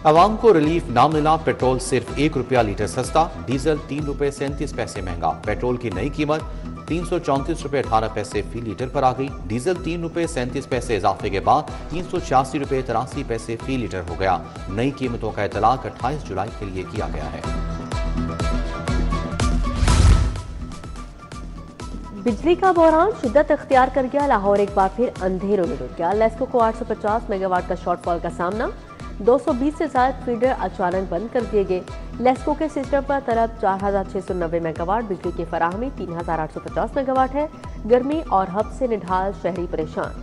आवाम को रिलीफ ना मिला, पेट्रोल सिर्फ ₹1 लीटर सस्ता, डीजल ₹3.37 महंगा। पेट्रोल की नई कीमत ₹334.18 फी लीटर पर आ गई। डीजल ₹3.37 इजाफे के बाद ₹386.83 फी लीटर हो गया। नई कीमतों का इतलाक 28 जुलाई के लिए किया गया है। बिजली का बहरान शिद्दत इख्तियार कर गया। लाहौर एक बार फिर अंधेरों में डूब गया। लेस्को को 850 मेगावाट का शॉर्टफॉल का सामना। 220 से ज्यादा फीडर अचानक बंद कर दिए गए। लेस्को के सिस्टम पर तरफ 4690 मेगावाट, बिजली की फराहमी 3850 मेगावाट है। गर्मी और हब से निढाल शहरी परेशान।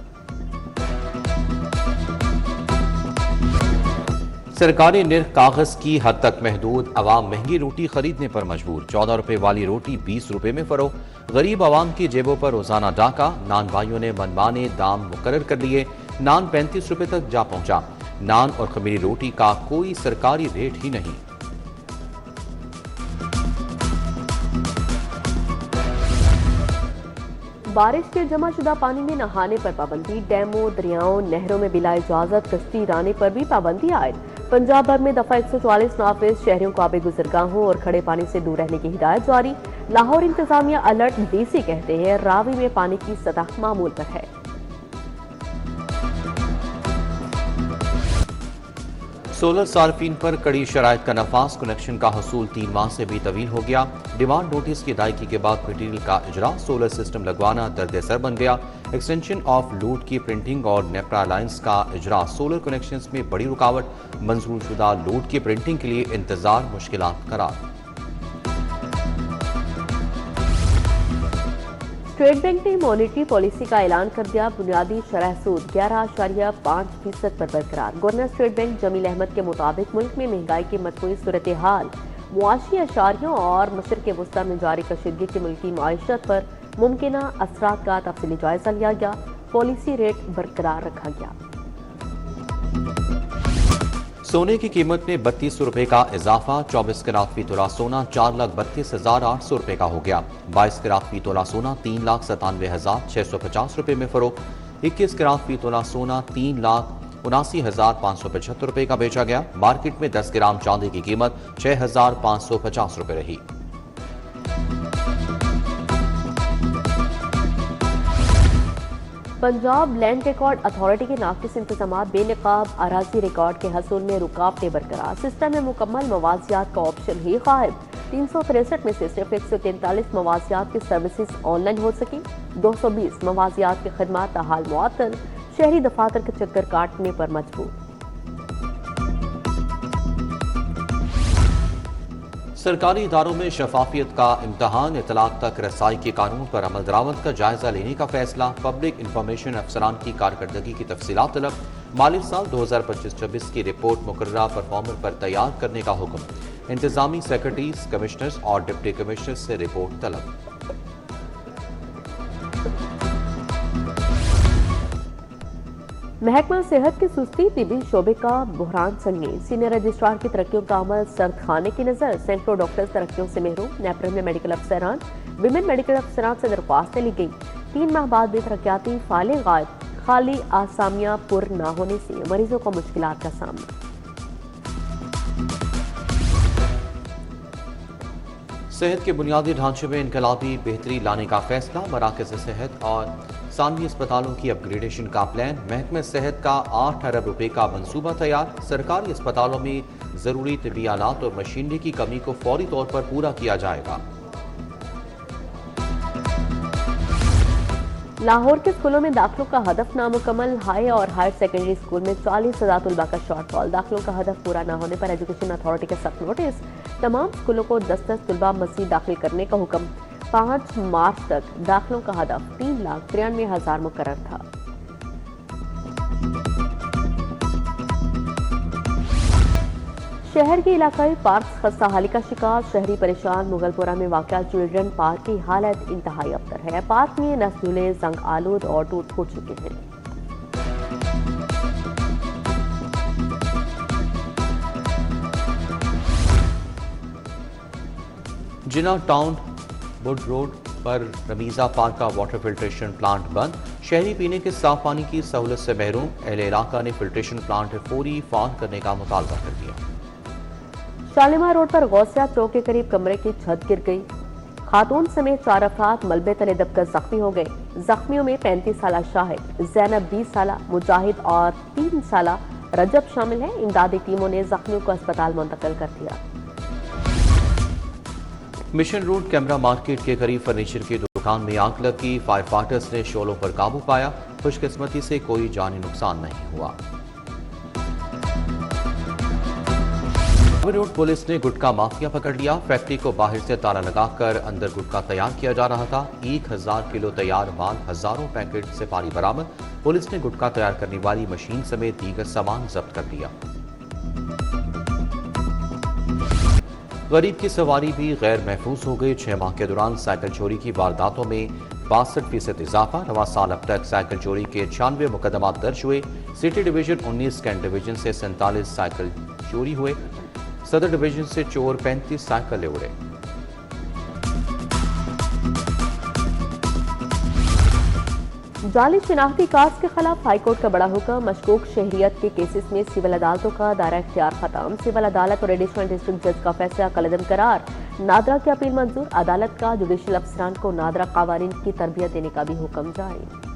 सरकारी निर्ख कागज की हद तक महदूद, अवाम महंगी रोटी खरीदने पर मजबूर। ₹14 वाली रोटी ₹20 में फरोख्त। गरीब अवाम की जेबों पर रोजाना डाका। नान भाइयों ने मनमाने दाम मुकर्रर कर लिए। नान ₹35 तक जा पहुंचा। नान और खमीरी रोटी का कोई सरकारी रेट ही नहीं। बारिश के जमाशुदा पानी में नहाने पर पाबंदी। डैमों, दरियाओं, नहरों में बिला इजाजत कश्ती राने पर भी पाबंदी आयद। पंजाब भर में दफा 144 नाफिज, शहरियों को आबे गुजरगाहों और खड़े पानी से दूर रहने की हिदायत जारी। लाहौर इंतजामिया अलर्ट। डीसी कहते हैं रावी में पानी की सतह मामूल पर है। सोलर सार्फिन पर कड़ी शराइत का नफाज। कनेक्शन का हसूल 3 माह से भी तवील हो गया। डिमांड नोटिस की अदायगी के बाद मटीरियल का इजरा। सोलर सिस्टम लगवाना दर्द सर बन गया। एक्सटेंशन ऑफ लूट की प्रिंटिंग और नेप्रा लाइन्स का इजरा। सोलर कनेक्शंस में बड़ी रुकावट। मंजूर शुदा लूट की प्रिंटिंग के लिए इंतजार मुश्किलात करार। स्टेट बैंक ने मॉनेटरी पॉलिसी का ऐलान कर दिया। बुनियादी शरह सूद 11.5% पर बरकरार। Governor State Bank Jameel Ahmed के मुताबिक मुल्क में महंगाई की मजमूई सूरत हाल, मुआशी अशारियों और मशरक़ वस्ता में जारी कशीदगी की मुल्की माईशत पर मुमकिन असरात का तफसीली जायजा लिया गया। पॉलिसी रेट बरकरार रखा गया। सोने की कीमत में ₹3200 का इजाफा। 24 कैरात फी तोला सोना ₹4,32,800 का हो गया। 22 कैरात फी तोला सोना ₹3,97,650 में फरोख्त। 21 कैरात फी तोला सोना ₹3,79,575 का बेचा गया। मार्केट में 10 ग्राम चांदी की कीमत ₹6,550 रही। पंजाब लैंड रिकॉर्ड अथॉरिटी के नाकिस इंतजाम बेनकाब अराजी रिकॉर्ड के हसूल में रुकावटें बरकरार। सिस्टम में मुकम्मल मवाजियात का ऑप्शन ही गायब। 363 में से सिर्फ 143 मवाजियात की सर्विसेज ऑनलाइन हो सकी। 220 मवाजियात की खदमात हाल मुअत्तल। शहरी दफातर के चक्कर काटने पर मजबूर। सरकारी इदारों में शफाफियत का इम्तहान। इतलाक तक रसाई के कानून पर अमल दरामद का जायजा लेने का फैसला। पब्लिक इंफॉर्मेशन अफसरान की कारकर्दगी की तफसीलात तलब। माली साल 2025-26 की रिपोर्ट मुकर्ररा परफॉर्मर पर तैयार करने का हुक्म। इंतजामी सेक्रेटरीज, कमिश्नर्स और डिप्टी कमिश्नर्स से रिपोर्ट तलब। महकमा सेहत की सुस्ती, तिबी शोबे का बुहरान संगीन। सीनियर रजिस्ट्रार की तरक्कियों का अमल सर्द खाने की नजर। सैकड़ों डॉक्टर्स तरक्कियों से महरूम। नेपरन में मेडिकल अफसरान, विमेन मेडिकल अफसरान से दरख्वास्तें ली गई। 3 माह बाद भी तरक्याती फाइलें गायब। खाली आसामियां पुर न होने से मरीजों को मुश्किलात का सामना। सेहत के बुनियादी ढांचे में इनकलाबी बेहतरी लाने का फैसला। मराकज़ सेहत और सानवी अस्पतालों की अपग्रेडेशन का प्लान। महकमे सेहत का 8 अरब रुपए का मंसूबा तैयार। सरकारी अस्पतालों में जरूरी तिब्बी आलात और मशीनरी की कमी को फौरी तौर पर पूरा किया जाएगा। लाहौर के स्कूलों में दाखिलों का हदफ नामुकम्मल। हाई और हायर सेकेंडरी स्कूल में 40,000 तलबा का शॉर्टफॉल। दाखिलों का हदफ पूरा न होने पर एजुकेशन अथॉरिटी के सख्त नोटिस। तमाम स्कूलों को 10-10 तलबा मज़ीद दाखिल करने का हुक्म। 5 मार्च तक दाखिलों का हदफ 3,93,000 मुकर्रर था। शहर के इलाकाई पार्क खस्ताहाली का शिकार। शहरी परेशान। मुगलपुरा में वाक़या चिल्ड्रन पार्क की हालत इंतहाई अबतर है। पार्क में नस झूले जंग आलूद और टूट फूट चुके हैं। जिना टाउन वुड रोड पर रमीजा पार्क का वाटर फिल्ट्रेशन प्लांट बंद। शहरी पीने के साफ पानी की सहूलत से महरूम, अहले इलाका ने फिल्ट्रेशन प्लांट फौरी फाल करने का मुतालबा कर दिया। शालीमार रोड पर गौसिया चौक के करीब कमरे की छत गिर गई। खातून समेत 4 अफराद मलबे तले दबकर जख्मी हो गए। जख्मियों में 35 साला शाहिद, जैनब 20 साला, मुजाहिद और 3 साला रजब शामिल हैं। इमदादी टीमों ने जख्मियों को अस्पताल मुंतकिल कर दिया। मिशन रोड कैमरा मार्केट के करीब फर्नीचर की दुकान में आग लगी। फायर फाइटर्स ने शोलों पर काबू पाया। खुशकिस्मती से कोई जानी नुकसान नहीं हुआ। रोड पुलिस ने गुटखा माफिया पकड़ लिया। फैक्ट्री को बाहर से ताला लगाकर अंदर गुटखा तैयार किया जा रहा था। 1000 किलो तैयार माल, हजारों पैकेट सिपारी बरामद। पुलिस ने गुटखा तैयार करने वाली मशीन समेत दीगर सामान जब्त कर लिया। गरीब की सवारी भी गैर महफूज हो गई। 6 माह के दौरान साइकिल चोरी की वारदातों में 62% इजाफा। रवा साल अब तक साइकिल चोरी के 96 मुकदमा दर्ज हुए। सिटी डिवीजन 19, कैंट डिवीजन से 47 साइकिल चोरी हुए। सदर डिवीजन से चोर 35 साइकिलें उड़े। जाली शिनाख्ती कार्ड के खिलाफ हाईकोर्ट का बड़ा हुक्म। मशकूक शहरियत के केसेस में सिविल अदालतों का दायरा इख्तियार खत्म। सिविल अदालत और एडिशनल डिस्ट्रिक्ट जज का फैसला कलअदम करार। नादरा की अपील मंजूर। अदालत का जुडिशल अफसरान को नादरा कावानीन की तरबियत देने का भी हुक्म जारी।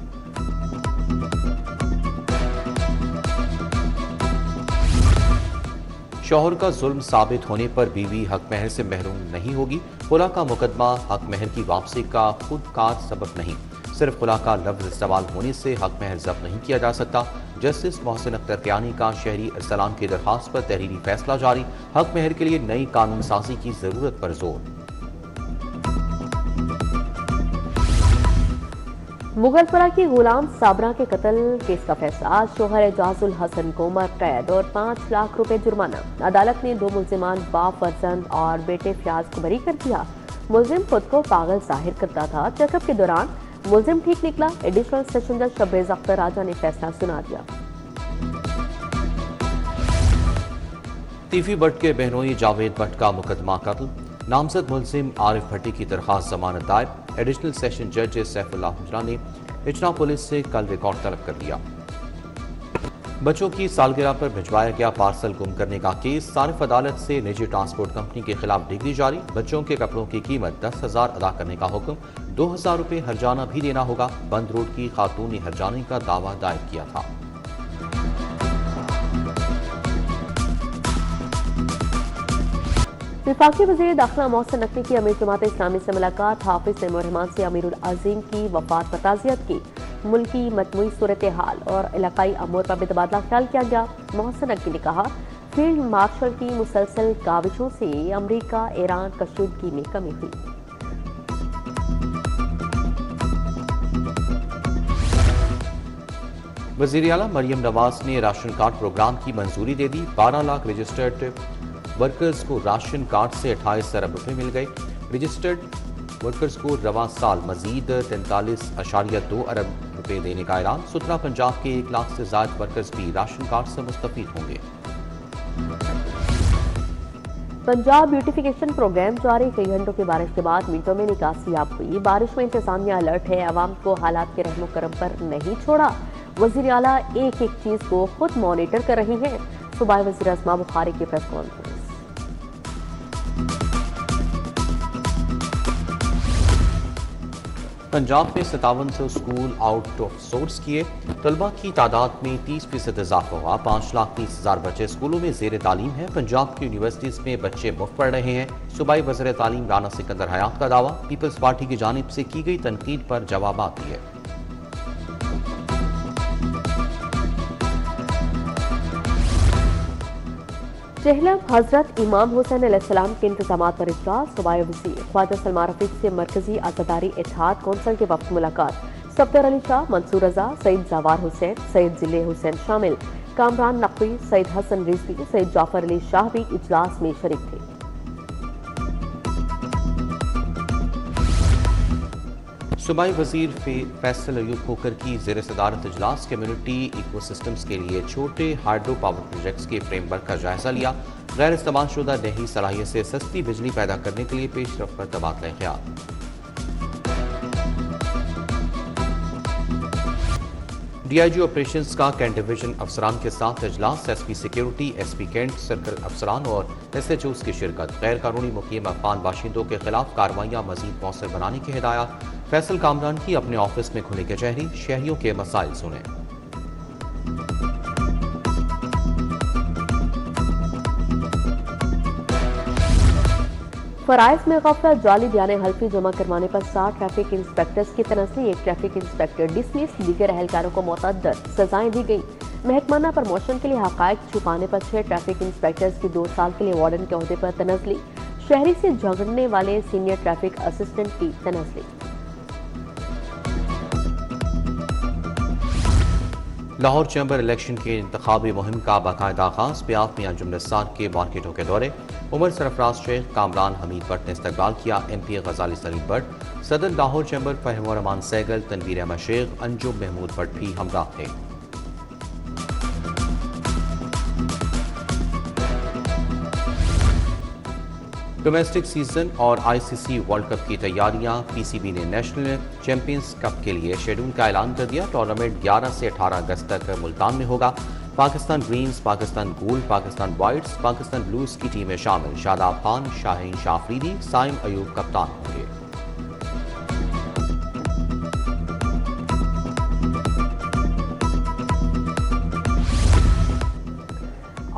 शौहर का जुल्म साबित होने पर बीवी हक महर से महरूम नहीं होगी। खुला का मुकदमा हक महर की वापसी का खुदकार सबब नहीं। सिर्फ खुला का लफ्ज इस्तेमाल होने से हक महर जब्त नहीं किया जा सकता। जस्टिस मोहसिन अख्तर कियानी का शहरी इस्लाम की दरख्वास्त पर तहरीरी फैसला जारी। हक महर के लिए नई कानून साजी की जरूरत पर जोर। मुगलपुरा की गुलाम साबरा के कत्ल केस का फैसला। आज शोहर एजाजुल हसन को उम्र कैद और 5 लाख रुपए जुर्माना। अदालत ने 2 मुल्जिमान बाप फर्जंद और बेटे फयाज को बरी कर दिया। मुल्जिम खुद को पागल जाहिर करता था। चेकअप के दौरान मुल्जिम ठीक निकला। एडिशनल सेशन जज शब्बीर अख्तर राजा ने फैसला सुना दिया। तीफी भट्ट के बहनोई जावेद भट्ट का मुकदमा कत्ल। नामजद मुल्जिम आरिफ भट्टी की दरखास्त जमानत दायर। एडिशनल सेशन जज सैफुल्लाह हुजरा ने इचना पुलिस से कल रिकॉर्ड तलब कर लिया। बच्चों की सालगिरह पर भिजवाया गया पार्सल गुम करने का केस। सारिफ अदालत से निजी ट्रांसपोर्ट कंपनी के खिलाफ डिग्री जारी। बच्चों के कपड़ों की कीमत 10,000 अदा करने का हुक्म। 2,000 रुपये हर्जाना भी देना होगा। बंद रोड की खातून ने हर्जाने का दावा दायर किया था। विफाकी वज़ीर दाखिला मोहसिन नकवी की अमीर जमात इस्लामी से मुलाकात। हाफिज रहमान से अमीरुल अजीम की वफात पर ताज़ियत की। मुल्की मजमूई सूरत हाल और इलाकाई अमूर पर भी तबादला ख्याल किया गया। मोहसिन नकवी ने कहा, फील्ड मार्शल की मुसलसल काविशों से अमरीका ईरान कशीदगी में कमी हुई। वज़ीर आला मरियम नवाज ने राशन कार्ड प्रोग्राम की मंजूरी दे दी। 12 लाख रजिस्टर्ड वर्कर्स को राशन कार्ड से 28 अरब रुपए मिल गए। रजिस्टर्ड वर्कर्स को रवा साल मजीद 43.2 अरब रुपए देने का ऐलान। सुतरा पंजाब के 1 लाख से ज्यादा वर्कर्स भी राशन कार्ड से मुस्तफीद होंगे। पंजाब ब्यूटिफिकेशन प्रोग्राम जारी। कई घंटों की बारिश के बाद मिनटों में निकासियाब हुई। बारिश में इंतजामिया अलर्ट है। अवाम को हालात के रहमो करम पर नहीं छोड़ा। वज़ीर आला एक एक चीज को खुद मॉनिटर कर रही हैं। सूबाई वज़ीर अस्मा बुखारी की प्रेस कॉन्फ्रेंस। पंजाब में 5700 स्कूल आउट ऑफ सोर्स किए। तलबा की तादाद में 30% इजाफा हुआ। 5,30,000 बच्चे स्कूलों में जेर तालीम हैं। पंजाब की यूनिवर्सिटीज में बच्चे मुफ्त पढ़ रहे हैं। सूबाई वज़ीर तालीम राना सिकंदर हयात का दावा। पीपल्स पार्टी की जानिब से की गई तनकीद पर जवाबात दिए। चहलम हजरत इमाम हुसैन अलैहिस्सलाम के इंतजामात पर इजलास। सूबाई वज़ीर ख्वाजा सलमान रफीक से मरकजी आज़ादारी इत्तेहाद कौंसिल के वक्त मुलाकात। सफदर अली शाह, मंसूर रजा, सईद जवार हुसैन, सईद जिले हुसैन शामिल। कामरान नकवी, सईद हसन रिजवी, सईद जाफर अली शाह भी इजलास में शरीक थे। सूबाई वज़ीर फैसल अयूब खोखर की ज़ेर सदारत इजलास। कम्युनिटी इकोसिस्टम्स के लिए छोटे हाइड्रो पावर प्रोजेक्ट्स के फ्रेमवर्क का जायजा लिया। गैर इस्तेमाल शुदा दही सलाहियत से सस्ती बिजली पैदा करने के लिए पेशरफ पर तबादला ख्याल। डीआईजी ऑपरेशंस का कैंट डिवीजन अफसरान के साथ इजलास, SP security, SP cantt, circle अफसरान और एसएचओज की शिरकत। गैर कानूनी मुकीम अफगान बाशिंदों के खिलाफ कार्रवाइयाँ मजीद मौसर बनाने की हिदायत। फैसल कामरान की अपने ऑफिस में खुली कचहरी, शहरियों के मसाइल सुने। फराइज में गफलत, जाली बयान हल्फी जमा करवाने पर 60 ट्रैफिक इंस्पेक्टर्स की तनस्ली, एक ट्रैफिक इंस्पेक्टर डिसमिस, दीगर एहलकारों को मुतअद्दिद सजाएं दी गई। महकमाना प्रमोशन के लिए हकायक छुपाने पर 6 ट्रैफिक इंस्पेक्टर्स की 2 साल के लिए वार्डन के अहदे पर तनस्ली। शहरी से झगड़ने वाले सीनियर ट्रैफिक असिस्टेंट की तनस्ली। लाहौर चैम्बर इलेक्शन के इंतखाबी मुहिम का बाकायदा आगाज, प्याफ मियां जुमनिस्तान के मार्केटों के दौरे। उमर सरफराज शेख, कामरान हमीद भट्ट ने इस्तकबाल किया। MP गजाली सलीम भट्ट, सदर लाहौर चैम्बर फहम रहमान सैगल, तनवीर अहमद शेख, अंजुम महमूद भट्ट भी हमराह थे। डोमेस्टिक सीजन और ICC वर्ल्ड कप की तैयारियां। PCB ने नेशनल चैंपियंस कप के लिए शेड्यूल का ऐलान कर दिया। टूर्नामेंट 11 से 18 अगस्त तक मुल्तान में होगा। Pakistan greens, Pakistan gold, Pakistan whites, Pakistan blues की टीमें शामिल। शादाब खान, शाहीन शाफरीदी, साइम अयूब कप्तान होंगे।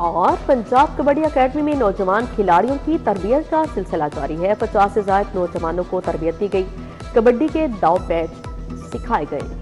और पंजाब कबड्डी अकेडमी में नौजवान खिलाड़ियों की तरबियत का सिलसिला जारी है। 50 से ज्यादा नौजवानों को तरबियत दी गई। कबड्डी के दाव पैच सिखाए गए।